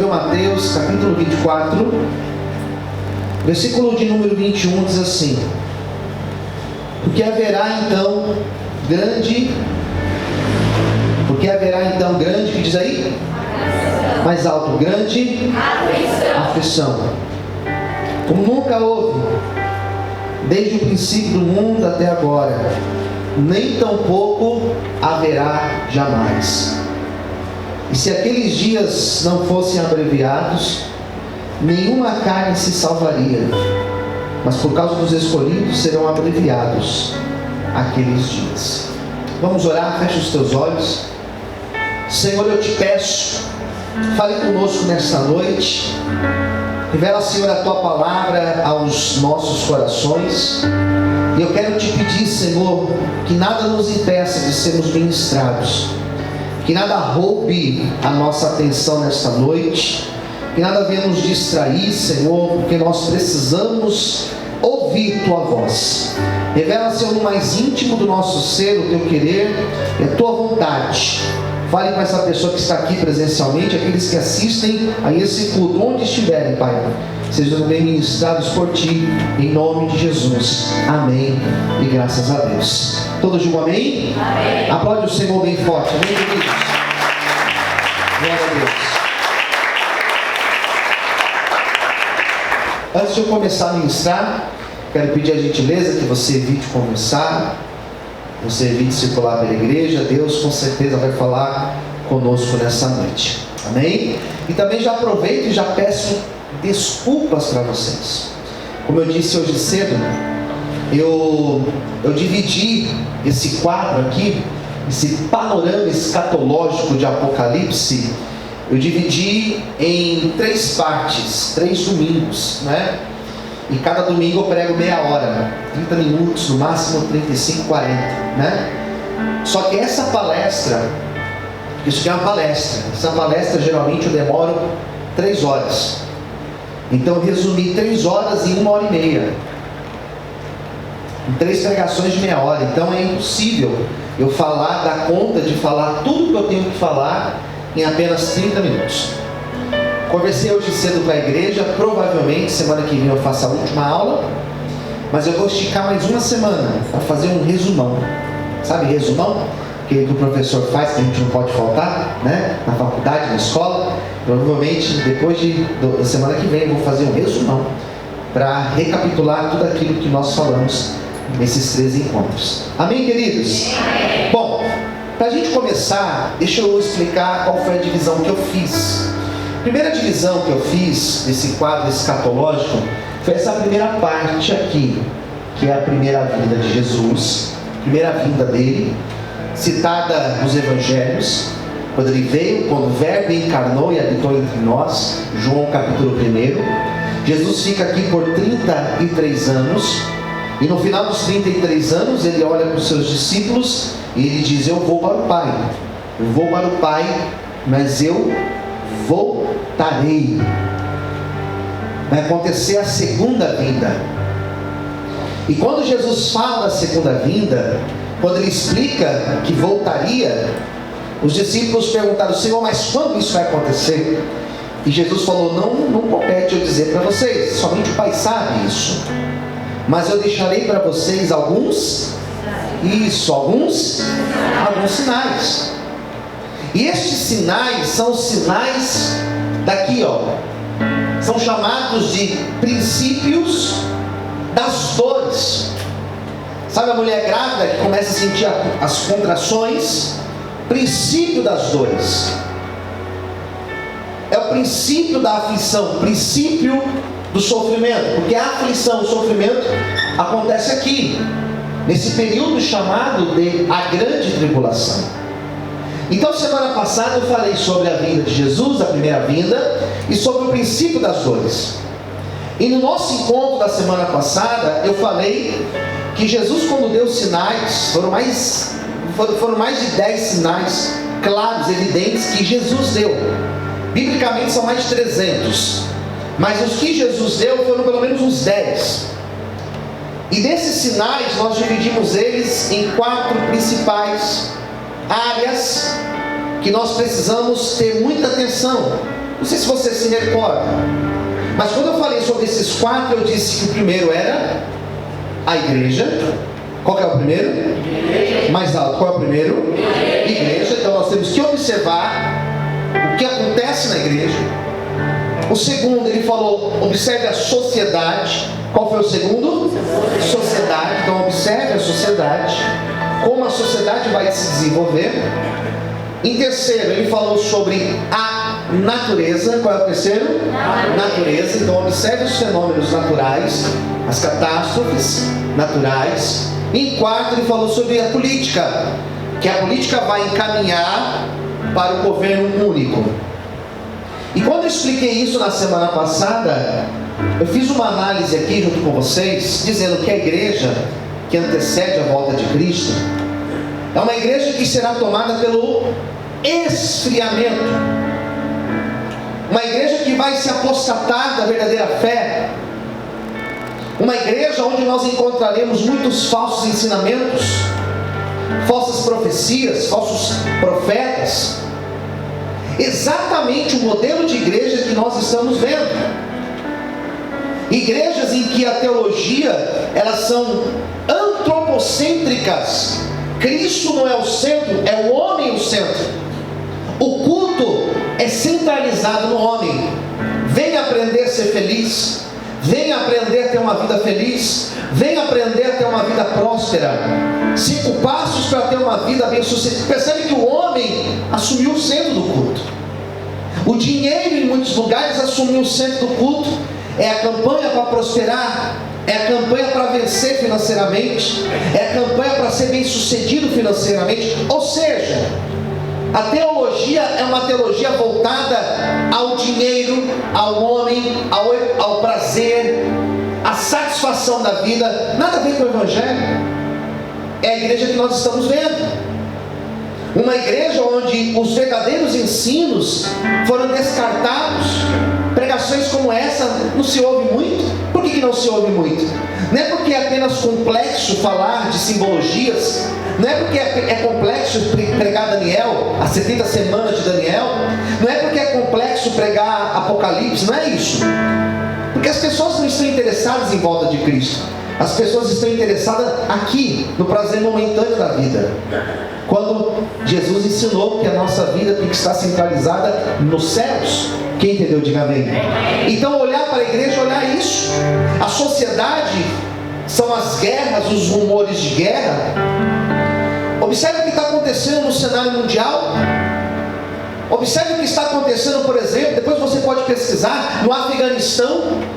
escreveu Mateus, capítulo 24, versículo de número 21, diz assim: Porque haverá então grande, que diz aí? Mais alto, grande aflição. Como nunca houve, desde o princípio do mundo até agora, nem tampouco haverá jamais. E se aqueles dias não fossem abreviados, nenhuma carne se salvaria, mas por causa dos escolhidos serão abreviados aqueles dias. Vamos orar, fecha os teus olhos. Senhor, eu te peço, fale conosco nesta noite. Revela, Senhor, a Tua palavra aos nossos corações. E eu quero te pedir, Senhor, que nada nos impeça de sermos ministrados, que nada roube a nossa atenção nesta noite, que nada venha nos distrair, Senhor, porque nós precisamos ouvir Tua voz. Revela, Senhor, no mais íntimo do nosso ser o Teu querer e a Tua vontade. Fale com essa pessoa que está aqui presencialmente, aqueles que assistem a esse culto, onde estiverem, Pai. Sejam também ministrados por Ti, em nome de Jesus. Amém. E graças a Deus. Todos digam amém? Amém. Aplaude o Senhor bem forte. Amém, queridos? Glória a Deus. Antes de eu começar a ministrar, quero pedir a gentileza que você evite conversar, você evite circular pela igreja. Deus com certeza vai falar conosco nessa noite. Amém? E também já aproveito e já peço desculpas para vocês. Como eu disse hoje cedo, eu dividi esse quadro aqui, esse panorama escatológico de Apocalipse, eu dividi em 3 partes, 3 domingos, né? E cada domingo eu prego meia hora, 30 minutos, no máximo 35, 40, né? Só que essa palestra, isso aqui é uma palestra, essa palestra geralmente eu demoro 3 horas. Então eu resumi 3 horas em 1 hora e meia, em 3 pregações de meia hora. Então é impossível eu dar conta de falar tudo que eu tenho que falar em apenas 30 minutos. Conversei hoje cedo com a igreja, provavelmente semana que vem eu faço a última aula, mas eu vou esticar mais uma semana para fazer um resumão. Sabe resumão? Que o professor faz, que a gente não pode faltar, né? Na faculdade, na escola. Provavelmente depois da semana que vem eu vou fazer um resumão para recapitular tudo aquilo que nós falamos nesses 3 encontros. Amém, queridos? Amém. Bom, para a gente começar, deixa eu explicar qual foi a divisão que eu fiz. A primeira divisão que eu fiz desse quadro escatológico foi essa primeira parte aqui, que é a primeira vinda de Jesus, primeira vinda dele, citada nos evangelhos, quando ele veio, quando o Verbo encarnou e habitou entre nós, João capítulo 1. Jesus fica aqui por 33 anos, e no final dos 33 anos ele olha para os seus discípulos e ele diz: eu vou para o Pai, mas eu voltarei. Vai acontecer a segunda vinda. E quando Jesus fala da segunda vinda, quando ele explica que voltaria, os discípulos perguntaram: Senhor, mas quando isso vai acontecer? E Jesus falou: não compete eu dizer para vocês, somente o Pai sabe isso. Mas eu deixarei para vocês alguns sinais. E estes sinais são os sinais daqui, ó. São chamados de princípios das dores. Sabe a mulher grávida que começa a sentir as contrações? Princípio das dores. É o princípio da aflição, princípio do sofrimento. Porque a aflição, o sofrimento acontece aqui, nesse período chamado de a grande tribulação. Então semana passada eu falei sobre a vinda de Jesus, a primeira vinda, e sobre o princípio das dores. E no nosso encontro da semana passada eu falei que Jesus, quando deu sinais, foram mais de 10 sinais claros, evidentes que Jesus deu. Biblicamente são mais de 300, mas os que Jesus deu foram pelo menos uns 10. E desses sinais nós dividimos eles em 4 principais áreas que nós precisamos ter muita atenção. Não sei se você se recorda, mas quando eu falei sobre esses 4, eu disse que o primeiro era a igreja. Qual que é o primeiro? Igreja. Mais alto, qual é o primeiro? Igreja. Então nós temos que observar o que acontece na igreja. O segundo, ele falou, observe a sociedade. Qual foi o segundo? Sociedade. Então observe a sociedade, como a sociedade vai se desenvolver. Em terceiro, ele falou sobre a natureza. Qual é o terceiro? Natureza. Então observe os fenômenos naturais, as catástrofes naturais. Em quarto, ele falou sobre a política, que a política vai encaminhar para o governo único. E quando eu expliquei isso na semana passada, eu fiz uma análise aqui junto com vocês, dizendo que a igreja que antecede a volta de Cristo é uma igreja que será tomada pelo esfriamento, uma igreja que vai se apostatar da verdadeira fé, uma igreja onde nós encontraremos muitos falsos ensinamentos, falsas profecias, falsos profetas. Exatamente o modelo de igreja que nós estamos vendo. Igrejas em que a teologia, elas são antropocêntricas. Cristo não é o centro, é o homem o centro. O culto é centralizado no homem. Venha aprender a ser feliz. Venha aprender a ter uma vida feliz. Venha aprender a ter uma vida próspera. 5 passos para ter uma vida bem-sucedida. Percebe que o homem assumiu o centro do culto. O dinheiro em muitos lugares assumiu o centro do culto. É a campanha para prosperar. É a campanha para vencer financeiramente. É a campanha para ser bem-sucedido financeiramente. Ou seja, a teologia é uma teologia voltada ao dinheiro, ao homem, ao prazer, à satisfação da vida. Nada a ver com o Evangelho. É a igreja que nós estamos vendo. Uma igreja onde os verdadeiros ensinos foram descartados. Pregações como essa não se ouve muito. Por que não se ouve muito? Não é porque é apenas complexo falar de simbologias. Não é porque é complexo pregar Daniel, as 70 semanas de Daniel. Não é porque é complexo pregar Apocalipse. Não é isso. Porque as pessoas não estão interessadas em volta de Cristo. As pessoas estão interessadas aqui, no prazer momentâneo da vida. Quando Jesus ensinou que a nossa vida tem que estar centralizada nos céus. Quem entendeu, diga amém. Então olhar para a igreja, olhar isso. A sociedade são as guerras, os rumores de guerra. Observe o que está acontecendo no cenário mundial. Observe o que está acontecendo, por exemplo, depois você pode pesquisar, no Afeganistão.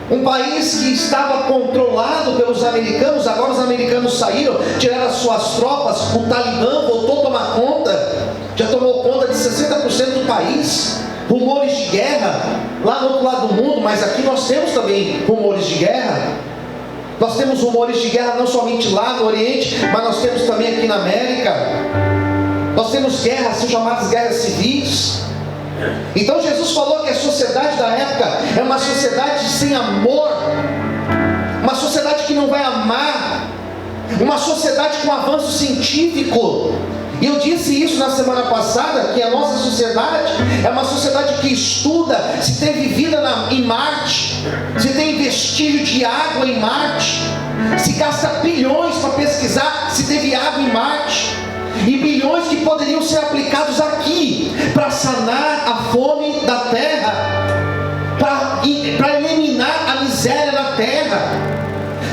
Um país que estava controlado pelos americanos. Agora os americanos saíram, tiraram as suas tropas. O Talibã voltou a tomar conta. Já tomou conta de 60% do país. Rumores de guerra lá no outro lado do mundo. Mas aqui nós temos também rumores de guerra. Nós temos rumores de guerra não somente lá no Oriente, mas nós temos também aqui na América. Nós temos guerras, são chamadas guerras civis. Então Jesus falou que a sociedade da época é uma sociedade sem amor, uma sociedade que não vai amar, uma sociedade com avanço científico. E eu disse isso na semana passada, que a nossa sociedade é uma sociedade que estuda se teve vida em Marte, se tem vestígio de água em Marte, se gasta bilhões para pesquisar se teve água em Marte. E bilhões que poderiam ser aplicados aqui para sanar a fome da terra, para eliminar a miséria na terra.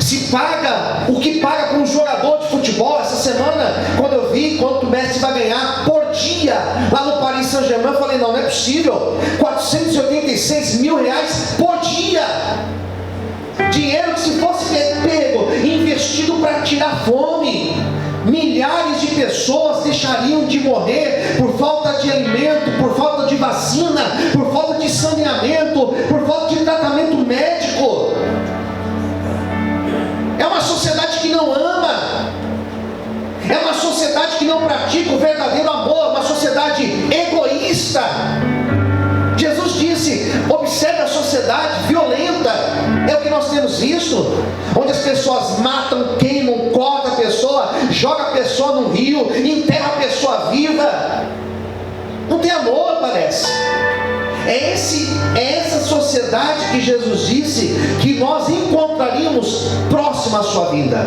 Se paga o que paga para um jogador de futebol. Essa semana, quando eu vi quanto o Messi vai ganhar por dia lá no Paris Saint-Germain, eu falei, não é possível. 486 mil reais por dia. Dinheiro que, se fosse pego e investido para tirar fome, milhares de pessoas deixariam de morrer por falta de alimento, por falta de vacina, por falta de saneamento, por falta de tratamento médico. É uma sociedade que não ama, é uma sociedade que não pratica o verdadeiro amor, uma sociedade egoísta. Jesus disse, observe a sociedade violenta. É o que nós temos visto, onde as pessoas matam, queimam, cortam a pessoa, joga a pessoa no rio, enterra a pessoa viva. Não tem amor, parece. É é essa sociedade que Jesus disse que nós encontraríamos próxima à sua vinda.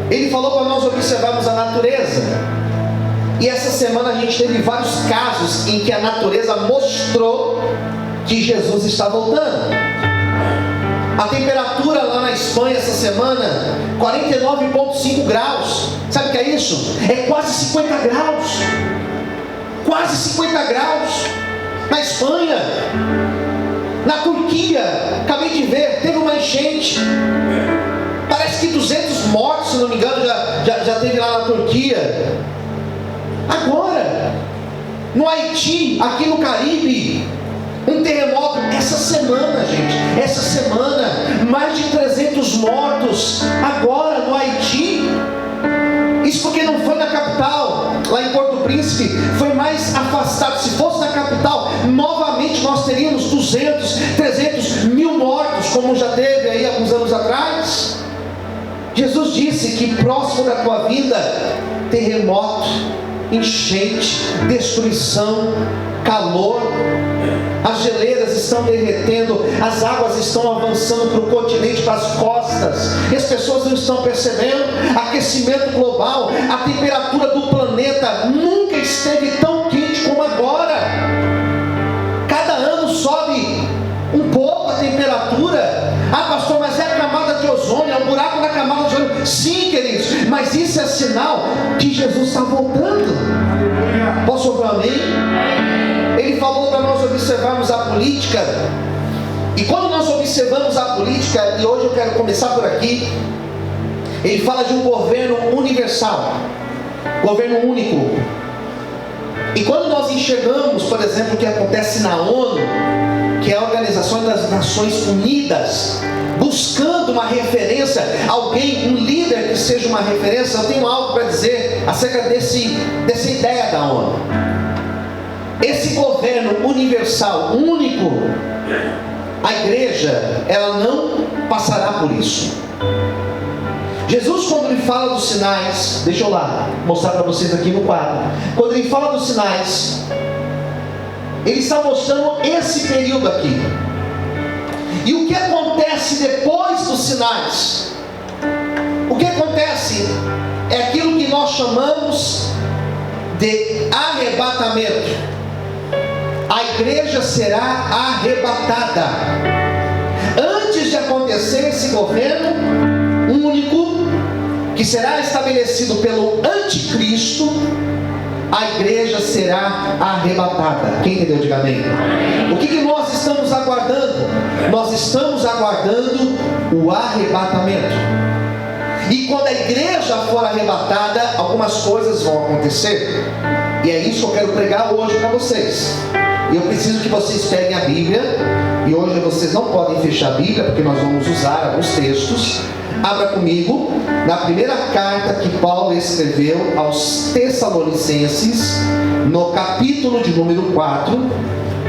Ele falou para nós observarmos a natureza. E essa semana a gente teve vários casos em que a natureza mostrou que Jesus está voltando. A temperatura lá na Espanha essa semana, 49,5 graus. Sabe o que é isso? É quase 50 graus. Quase 50 graus. Na Espanha. Na Turquia, acabei de ver, teve uma enchente. Parece que 200 mortos, se não me engano, já teve lá na Turquia. Agora, no Haiti, aqui no Caribe, um terremoto essa semana, gente. Essa semana, mais de 300 mortos. Agora no Haiti. Isso porque não foi na capital, lá em Porto Príncipe, foi mais afastado. Se fosse na capital, novamente nós teríamos 200, 300 mil mortos, como já teve aí alguns anos atrás. Jesus disse que próximo da tua vinda, terremoto, enchente, destruição, calor, as geleiras estão derretendo, as águas estão avançando para o continente, para as costas, e as pessoas não estão percebendo. Aquecimento global, a temperatura do planeta nunca esteve tão quente como agora. Cada ano sobe um pouco a temperatura. Ah, pastor, mas é a camada de ozônio, é um buraco na camada de ozônio. Sim, queridos, mas isso é sinal que Jesus está voltando. Posso ouvir um amém? Ele falou para nós observarmos a política. E quando nós observamos a política, e hoje eu quero começar por aqui, ele fala de um governo universal, governo único. E quando nós enxergamos, por exemplo, o que acontece na ONU, que é a Organização das Nações Unidas, buscando uma referência, alguém, um líder que seja uma referência, eu tenho algo para dizer acerca dessa ideia da ONU. Esse governo universal, único, a igreja, ela não passará por isso. Jesus, quando ele fala dos sinais, deixa eu lá mostrar para vocês aqui no quadro. Quando ele fala dos sinais, ele está mostrando esse período aqui. E o que acontece depois dos sinais? O que acontece é aquilo que nós chamamos de arrebatamento. A igreja será arrebatada. Antes de acontecer esse governo único, que será estabelecido pelo anticristo, a igreja será arrebatada. Quem entendeu? Diga amém. O que nós estamos aguardando? Nós estamos aguardando o arrebatamento. E quando a igreja for arrebatada, algumas coisas vão acontecer. E é isso que eu quero pregar hoje para vocês. E eu preciso que vocês peguem a Bíblia. E hoje vocês não podem fechar a Bíblia, porque nós vamos usar alguns textos. Abra comigo na primeira carta que Paulo escreveu aos Tessalonicenses, no capítulo de número 4.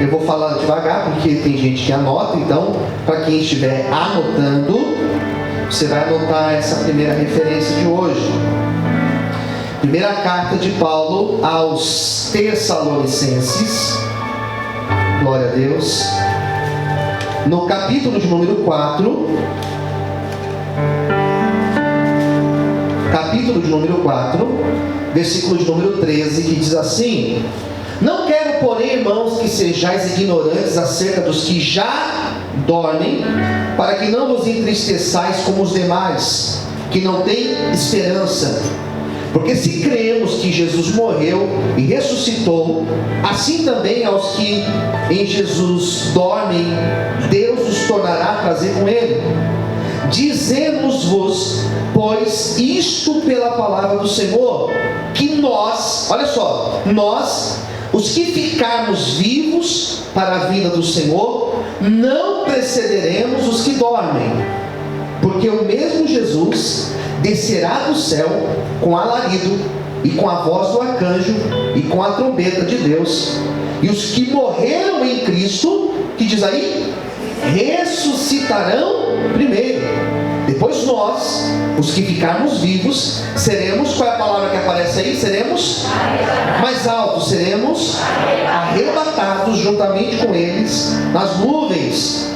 Eu vou falar devagar, porque tem gente que anota. Então, para quem estiver anotando, você vai anotar essa primeira referência de hoje. Primeira carta de Paulo aos Tessalonicenses. Glória a Deus. No capítulo de número 4. Capítulo de número 4, versículo de número 13, que diz assim: não quero, porém, irmãos, que sejais ignorantes acerca dos que já dormem, para que não vos entristeçais como os demais, que não têm esperança. Porque se cremos que Jesus morreu e ressuscitou, assim também aos que em Jesus dormem, Deus os tornará a trazer com Ele. Dizemos-vos, pois, isto pela palavra do Senhor, que nós, olha só, nós, os que ficarmos vivos para a vinda do Senhor, não precederemos os que dormem, porque o mesmo Jesus descerá do céu com alarido, e com a voz do arcanjo, e com a trombeta de Deus, e os que morreram em Cristo, que diz aí, ressuscitarão primeiro. Depois nós, os que ficarmos vivos, seremos, qual é a palavra que aparece aí? Seremos mais altos, seremos arrebatados juntamente com eles nas nuvens,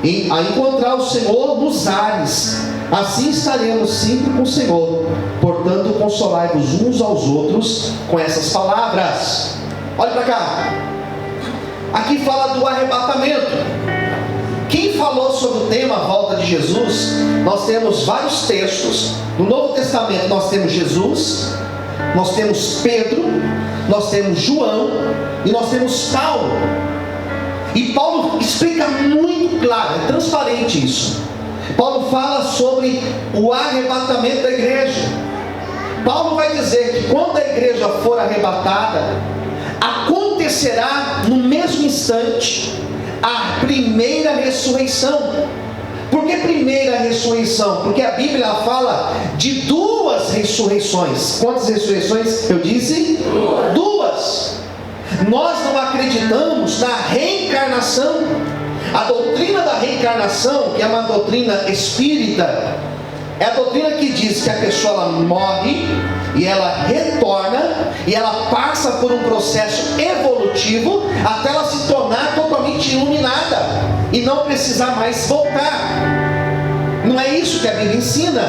a encontrar o Senhor nos ares. Assim estaremos sempre com o Senhor. Portanto, consolai-vos uns aos outros com essas palavras. Olha para cá. Aqui fala do arrebatamento. Quem falou sobre o tema volta de Jesus? Nós temos vários textos. No Novo Testamento nós temos Jesus, nós temos Pedro, nós temos João e nós temos Paulo. E Paulo explica muito claro, é transparente isso. Paulo fala sobre o arrebatamento da igreja. Paulo vai dizer que quando a igreja for arrebatada, acontecerá no mesmo instante a primeira ressurreição. Por que primeira ressurreição? Porque a Bíblia fala de duas ressurreições. Quantas ressurreições eu disse? Duas. Nós não acreditamos na reencarnação. A doutrina da reencarnação, que é uma doutrina espírita, é a doutrina que diz que a pessoa ela morre e ela retorna e ela passa por um processo evolutivo até ela se tornar totalmente iluminada e não precisar mais voltar. Não é isso que a Bíblia ensina.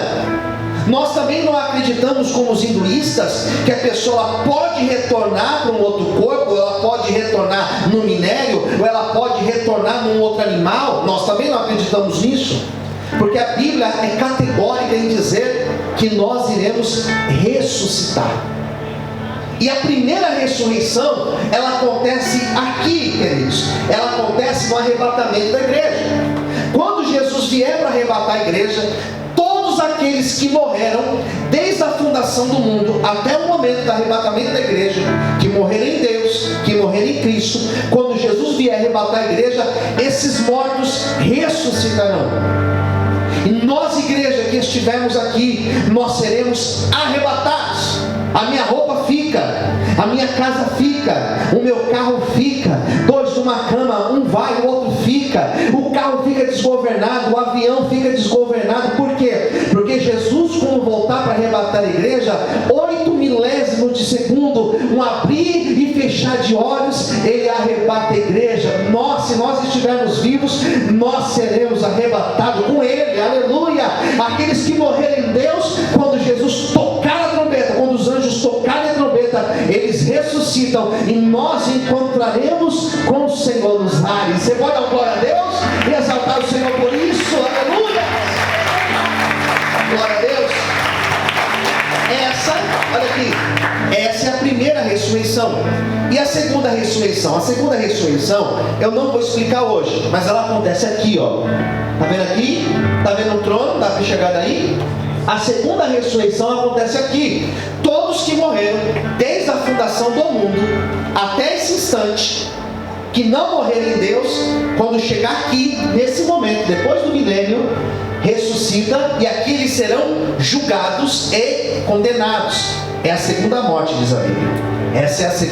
Nós também não acreditamos, como os hinduístas, que a pessoa pode retornar para um outro corpo, ou ela pode retornar no minério, ou ela pode retornar num outro animal. Nós também não acreditamos nisso, porque a Bíblia é categórica em dizer que nós iremos ressuscitar. E a primeira ressurreição, ela acontece aqui, queridos. Ela acontece no arrebatamento da igreja. Quando Jesus vier para arrebatar a igreja, todos aqueles que morreram, desde a fundação do mundo até o momento do arrebatamento da igreja, que morreram em Deus, que morreram em Cristo, quando Jesus vier arrebatar a igreja, esses mortos ressuscitarão. E nós, igreja, que estivermos aqui, nós seremos arrebatados. A minha roupa fica, a minha casa fica, o meu carro fica, dois numa cama, um vai, o outro fica, o carro fica desgovernado, o avião fica desgovernado. Por quê? Porque Jesus, quando voltar para arrebatar a igreja, 8 milésimos de segundo, um abrir e fechar de olhos, ele arrebata a igreja. Nós, se nós estivermos vivos, nós seremos arrebatados com ele, aleluia. Aqueles que morreram em Deus, quando Jesus tocar a trombeta, quando os anjos tocarem a trombeta, eles ressuscitam e nós encontraremos com o Senhor nos ares. Você pode dar glória a Deus e exaltar o Senhor por isso, aleluia. Glória a Deus. Olha aqui, essa é a primeira ressurreição. E a segunda ressurreição? A segunda ressurreição eu não vou explicar hoje, mas ela acontece aqui, ó. Tá vendo aqui? Tá vendo o trono? Dá para chegar daí? A segunda ressurreição acontece aqui. Todos que morreram desde a fundação do mundo até esse instante, que não morreram em Deus, quando chegar aqui, nesse momento, depois do milênio, ressuscita, e aqui eles serão julgados e condenados. É a segunda morte, diz a Bíblia. Essa é a segunda